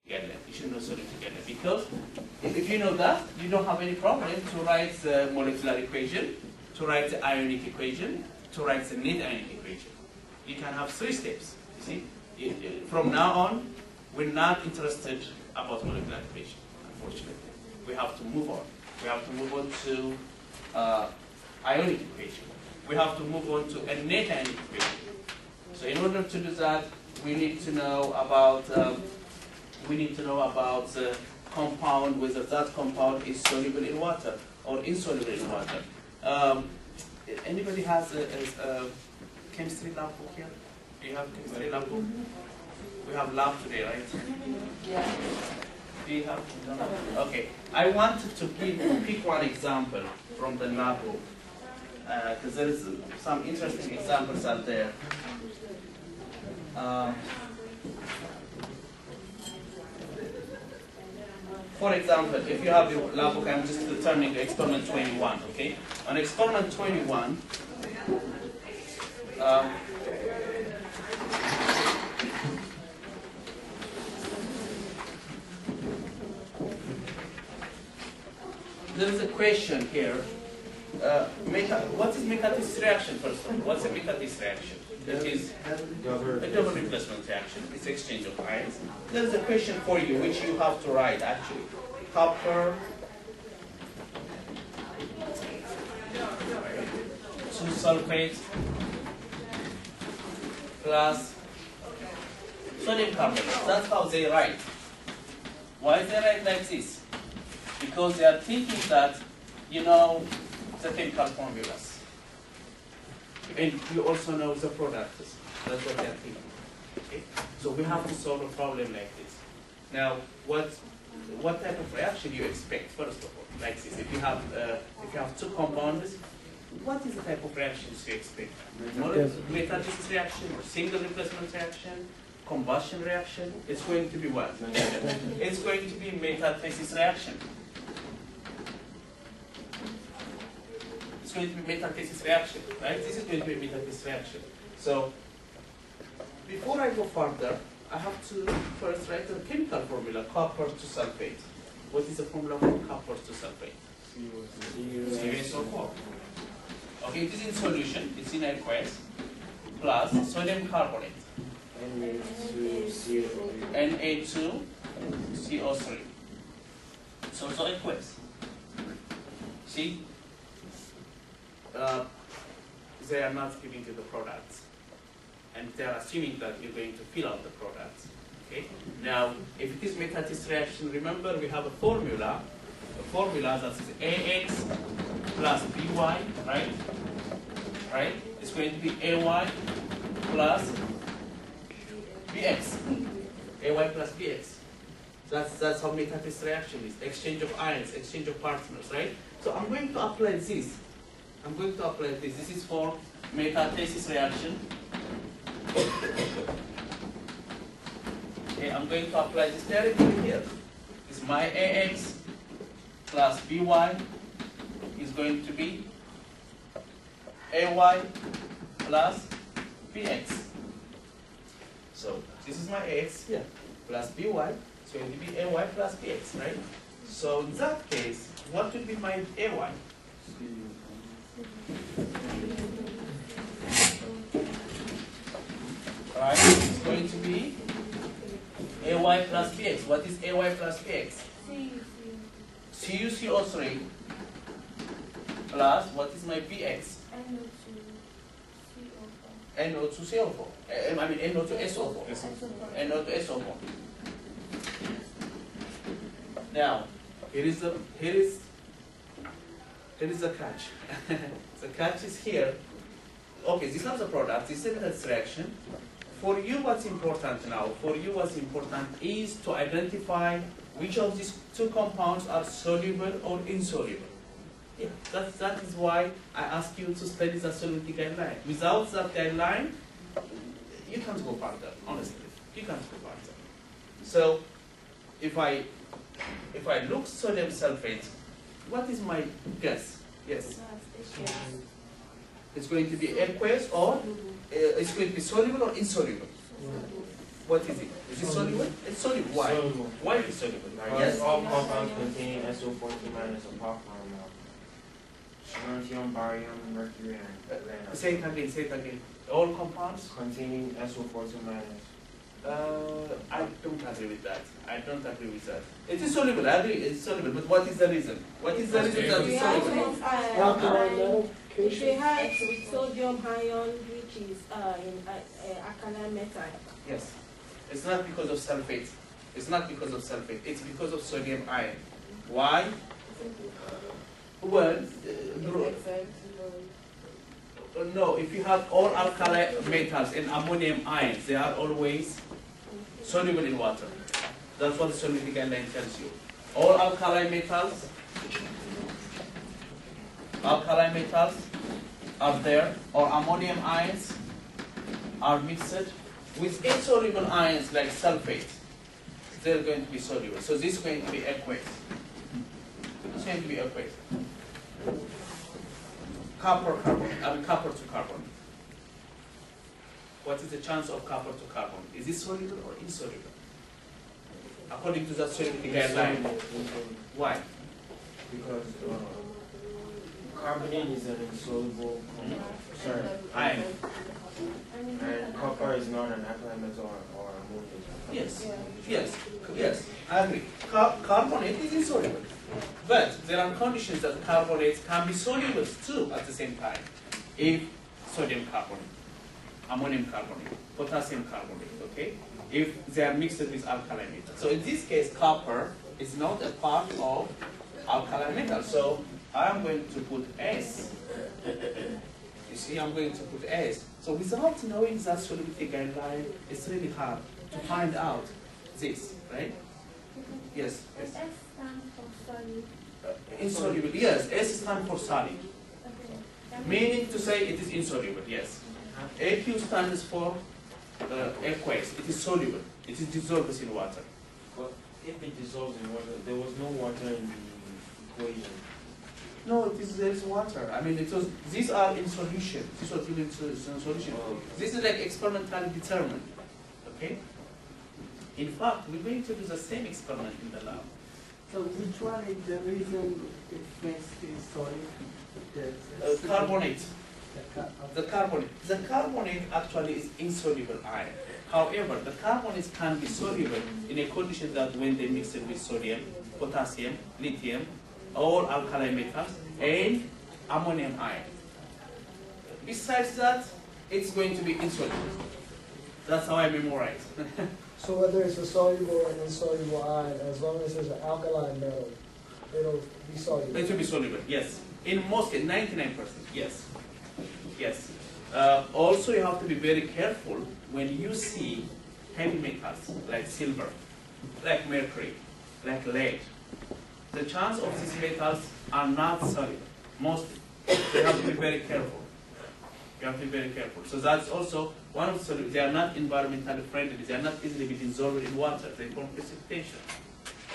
You should know sodium together, because if you know that, you don't have any problem to write the molecular equation, to write the ionic equation, to write the net ionic equation. You can have 3 steps. You see, from now on, we're not interested about molecular equation. Unfortunately, we have to move on. We have to move on to ionic equation. We have to move on to a net ionic equation. So in order to do that, we need to know about the compound, whether that compound is soluble in water or insoluble in water. Anybody has a chemistry lab book here? Do you have a chemistry lab book? We have lab today, right? Yeah. Do you have? Okay. I wanted to pick one example from the lab book, because there is some interesting examples out there. For example, if you have your lab book, I'm just returning to experiment 21, okay? On experiment 21, there is a question here. What is metathesis reaction, first of all? What's a metathesis reaction? It is a double replacement reaction. It's exchange of ions. There is a question for you, which you have to write, actually. Copper 2 sulfate plus sodium carbonate. That's how they write. Why they write like this? Because they are thinking that, you know, the chemical formulas. And you also know the products. That's what they are thinking. Okay? So we have to solve a problem like this. Now, what type of reaction you expect, first of all, like this? If you have 2 compounds, what is the type of reactions you expect? Metathesis reaction, or single replacement reaction, combustion reaction? It's going to be what? It's going to be metathesis reaction. It's going to be metathesis reaction, right? This is going to be metathesis reaction. So, before I go further, I have to first write the chemical formula, copper 2 sulfate. What is the formula for copper 2 sulfate? CuSO4. Okay, it is in solution, it's in aqueous, plus sodium carbonate. Na2CO3. It's also aqueous. See? They are not giving you the products, and they are assuming that you're going to fill out the products. Okay. Now, if it is metathesis reaction, remember we have a formula that is AX plus BY, right? Right? It's going to be AY plus BX. AY plus BX. That's how metathesis reaction is. Exchange of ions, exchange of partners, right? So I'm going to apply this. This is for metathesis reaction. Okay, I'm going to apply this directly here. This my AX plus BY is going to be AY plus BX. So this is my AX here plus BY. It's going to be AY plus BX, right? So in that case, what will be my AY? Right, it's going to be AY plus BX. What is AY plus BX? CuCO3 plus, what is my BX? NO2CO4. I mean NO2SO4. NO2SO4. Now, here is the catch. The catch is here. Okay, these are the products. This is a metathesis reaction. For you, what's important now? For you, what's important is to identify which of these 2 compounds are soluble or insoluble. Yeah, that is why I ask you to study the solubility guideline. Without that guideline, you can't go further. Honestly, you can't go further. So, if I look sodium sulfate, what is my guess? Yes. It's going to be aqueous, or it's going to be soluble or insoluble? What is it? Is it soluble? It's soluble. Why? Soluble. Why is it soluble? Yes. All compounds containing SO42 minus apart from strontium, barium, mercury, and lead. Say it again. Say it again. All compounds containing SO42 minus. I don't agree with that. I don't agree with that. It is soluble. I agree. It's soluble. But what is the reason? What is the reason that it's soluble? If we have sodium ion, which is in alkaline metal. Yes. It's not because of sulfate. It's not because of sulfate. It's because of sodium ion. Why? Well, no. If you have all alkali metals and ammonium ions, they are always soluble in water. That's what the solubility guideline tells you. All alkali metals are there, or ammonium ions are mixed with insoluble ions like sulfate. They're going to be soluble. So this is going to be aqueous. It's going to be aqueous. Copper to carbon. What is the chance of copper to carbon? Is it soluble or insoluble? According to the solubility guideline. Why? Because carbonate is an insoluble ion. And copper is not an alkaline metal or ammonia. Yes, I agree. Carbonate is insoluble. But there are conditions that carbonates can be soluble too at the same time. If sodium carbonate, ammonium carbonate, potassium carbonate, okay? If they are mixed with alkali metal. So in this case, copper is not a part of alkali metal. So I am going to put S. You see, I'm going to put S. So without knowing that solubility guideline, it's really hard to find out this, right? Yes. S stands for solid. Insoluble, yes. S stands for solid. Meaning to say it is insoluble, yes. AQ stands for aqueous. It is soluble. It is dissolved in water. But if it dissolves in water, there was no water in the equation. No, there is water. I mean, these are in solution. This was given in solution. This is like experimentally determined. Okay? In fact, we're going to do the same experiment in the lab. So which one is the reason it makes it solid? Carbonate. The carbonate actually is insoluble ion. However, the carbonates can be soluble in a condition that when they mix it with sodium, potassium, lithium, all alkali metals, and ammonium ion. Besides that, it's going to be insoluble. That's how I memorize. So whether it's a soluble and insoluble ion, as long as there's an alkaline metal, it'll be soluble. It will be soluble, yes. In most cases, 99%, yes. Yes. Also, you have to be very careful when you see heavy metals like silver, like mercury, like lead. The chance of these metals are not soluble. Mostly. You have to be very careful. You have to be very careful. So that's also one of the solutions. They are not environmentally friendly. They are not easily dissolved in water. They form precipitation.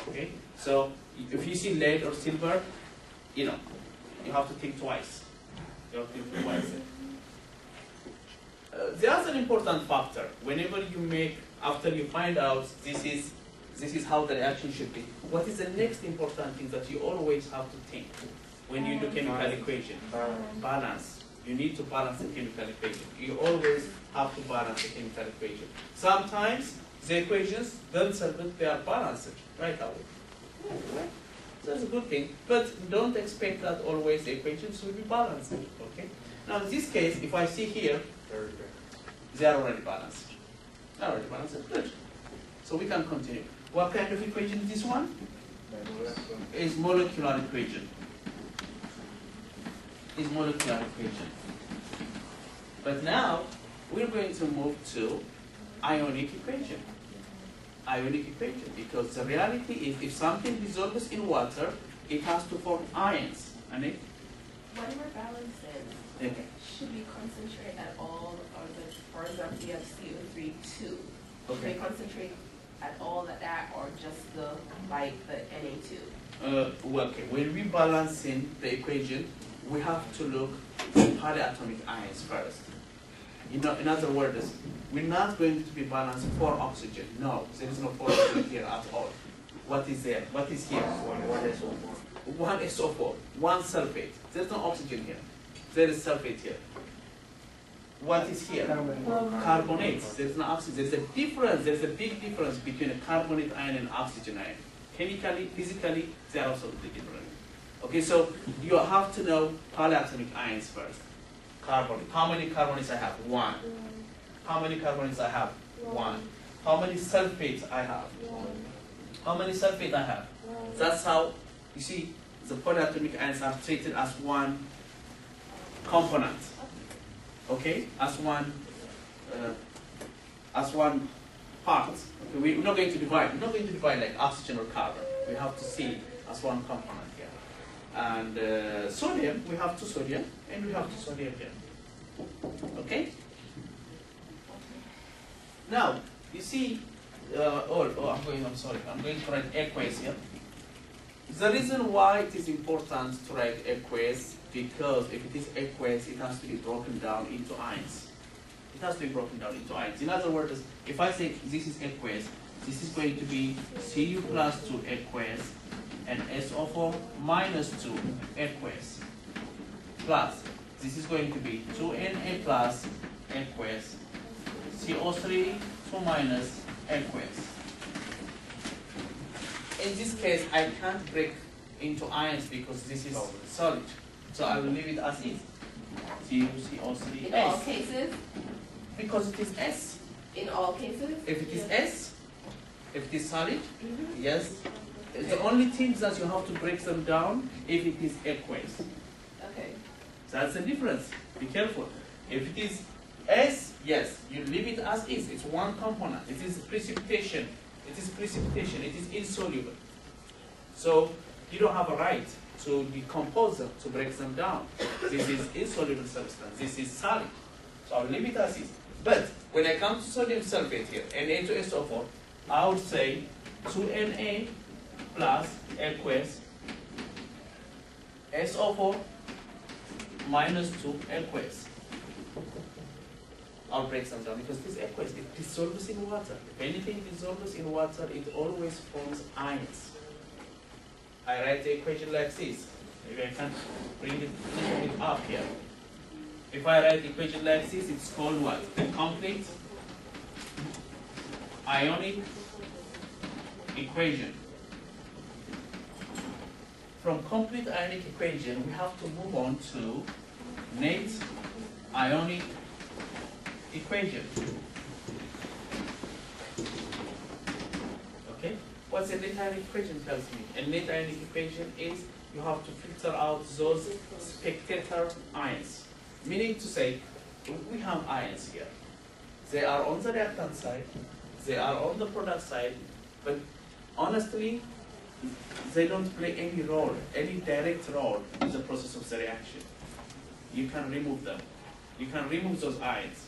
Okay? So if you see lead or silver, you have to think twice. You have to think twice. There's an important factor. Whenever you make, after you find out this is how the reaction should be, what is the next important thing that you always have to think when you do chemical equation? Balance. You need to balance the chemical equation. You always have to balance the chemical equation. Sometimes the equations themselves, they are balanced right away. So that's a good thing. But don't expect that always the equations will be balanced. Okay? Now in this case, if I see here, they are already balanced. They are already balanced. Good. So we can continue. What kind of equation is this one? Is molecular equation. Is molecular equation. But now we're going to move to ionic equation. Ionic equation, because the reality is if something dissolves in water, it has to form ions. And whatever balances, okay. should we concentrate at all, or for example, you have CO3, 2. Okay. Should we concentrate at all at that, or just the Na2? Well, okay. When we balancing the equation, we have to look at polyatomic ions first. You know, in other words, we're not going to be balanced for oxygen. No, there is no for oxygen here at all. What is there? What is here? One SO4, one sulfate. There's no oxygen here. There is sulfate here. What is here? Carbonates. There's no oxygen. There's a difference. There's a big difference between a carbonate ion and oxygen ion. Chemically, physically, they are absolutely different. Okay, so you have to know polyatomic ions first. Carbonate. How many carbonates I have? One. How many carbonates I have? One. How many sulfates I have? How many sulfates I have? That's how, you see, the polyatomic ions are treated as one component. Okay, as one part. Okay, we're not going to divide. We're not going to divide like oxygen or carbon. We have to see as one component here. And sodium, we have two sodium, and we have two sodium here. Okay. Now you see. I'm sorry. I'm going to write aqueous here. The reason why it is important to write aqueous, because if it is aqueous, it has to be broken down into ions. It has to be broken down into ions. In other words, if I say this is aqueous, this is going to be Cu plus 2 aqueous and SO4 minus 2 aqueous. Plus, this is going to be 2Na plus aqueous, CO3 2 minus aqueous. In this case, I can't break into ions because this is solid. So I will leave it as is. CO3 In all S. cases? Because it is S. In all cases? If it is S, if it is solid, yes. The only thing that you have to break them down if it is aqueous. Okay. That's the difference. Be careful. If it is S, yes, you leave it as is. It's one component. It is precipitation. It is precipitation. It is insoluble. So you don't have a right to decompose them, to break them down. This is insoluble substance. This is solid. So I'll leave it as is. But when I come to sodium sulfate here, Na2SO4, I would say 2Na plus aqueous SO4 minus 2 aqueous. I'll break them down because this aqueous, it dissolves in water. If anything dissolves in water, it always forms ions. I write the equation like this. Maybe I can bring it a little bit up here. If I write the equation like this, it's called what? The complete ionic equation. From complete ionic equation, we have to move on to net ionic equation. Okay? What's a net ionic equation tells me? A net ionic equation is you have to filter out those spectator ions. Meaning to say, we have ions here. They are on the reactant side, they are on the product side, but honestly, they don't play any role, any direct role in the process of the reaction. You can remove them. You can remove those ions.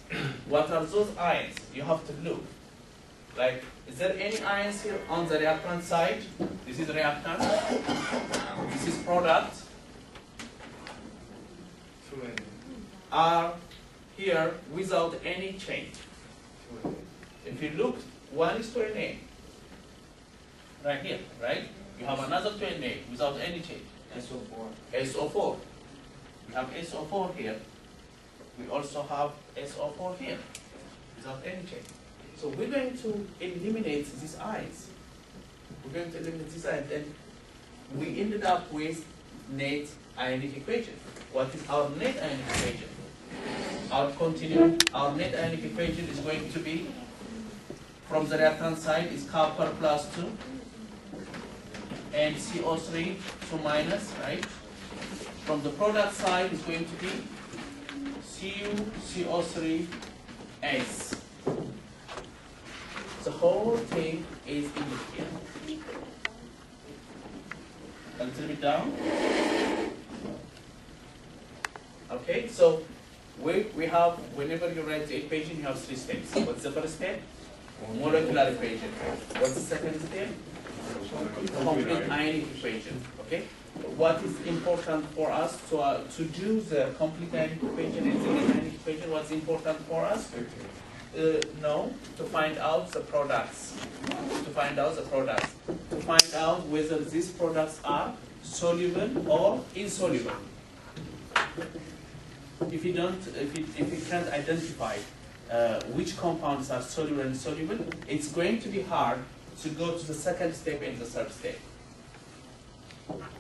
What are those ions? You have to look. Like, is there any ions here on the reactant side? This is reactant. This is product. Are here without any change. If you look, one is 2Na. Right here, right? You have another 2Na without any change. SO4. SO4. We have SO4 here. We also have SO4 here without any change. So we're going to eliminate these ions. We're going to eliminate these ions, and we ended up with net ionic equation. What is our net ionic equation? Our net ionic equation is going to be, from the reactant side is copper plus 2 and CO3 2 minus, right? From the product side is going to be CO3 S. The whole thing is in here. A little bit down. Okay, so we have, whenever you write the equation, you have 3 steps. What's the first step? Molecular equation. What's the second step? complete ionic equation. Okay. What is important for us to do the complete ionic equation and the ionic equation? What's important for us? No, to find out the products. To find out the products. To find out whether these products are soluble or insoluble. If you can't identify which compounds are soluble and insoluble, it's going to be hard to go to the second step and the third step.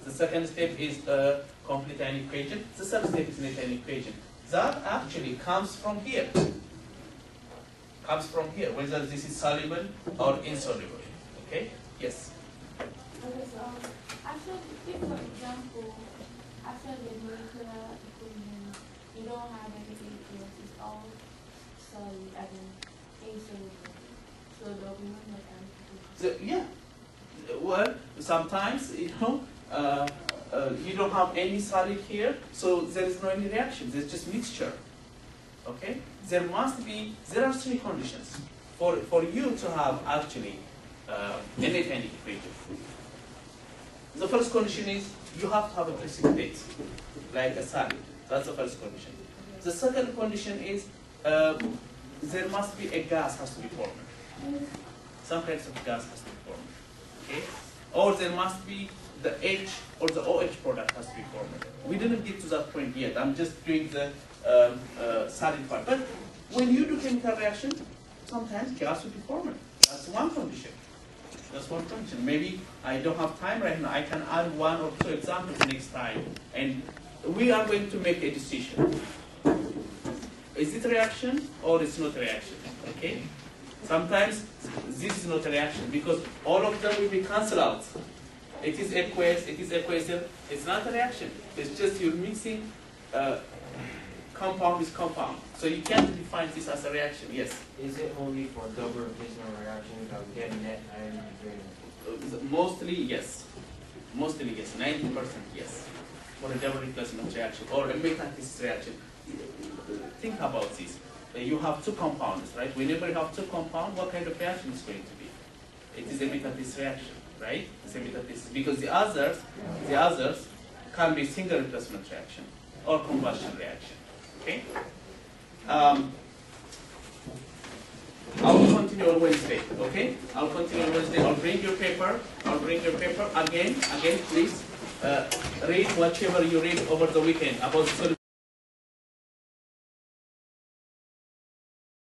The second step is a complete ionic equation. The third step is net ionic equation. That actually comes from here. Comes from here, whether this is soluble or insoluble. Okay? Yes? Okay, so after, if for example, after the molecular equation, you don't have anything else, it's all solid, I mean, insoluble. So there'll be no net ionic equation. Yeah. Well, sometimes, you don't have any solid here, so there is no any reaction. There's just mixture. Okay? There are three conditions for you to have actually a net ionic equation. The first condition is you have to have a precipitate, like a solid. That's the first condition. The second condition is there must be a gas has to be formed. Some kinds of gas has to be formed. Okay? Or there must be the H or the OH product has to be formed. We didn't get to that point yet. I'm just doing the solid part. But when you do chemical reaction, sometimes gas will be formed. That's one condition. That's one condition. Maybe I don't have time right now. I can add one or two examples next time. And we are going to make a decision. Is it a reaction or it's not a reaction? Okay? Sometimes this is not a reaction because all of them will be cancelled out. It is aqueous, it is equation. It's not a reaction. It's just you're mixing compound with compound. So you can't define this as a reaction. Yes? Is it only for double replacement reactions that we get net ionic equation? Mostly yes. Mostly yes. 90% yes. For a double replacement reaction or a metathesis reaction. Think about this. You have two compounds, right? Whenever you have two compounds, what kind of reaction is going to be? It is a metathesis reaction, right? It's a metathesis because the others can be single replacement reaction or combustion reaction. Okay? I will continue on Wednesday. Okay? I'll continue on Wednesday. I'll bring your paper. Again. Please read whatever you read over the weekend about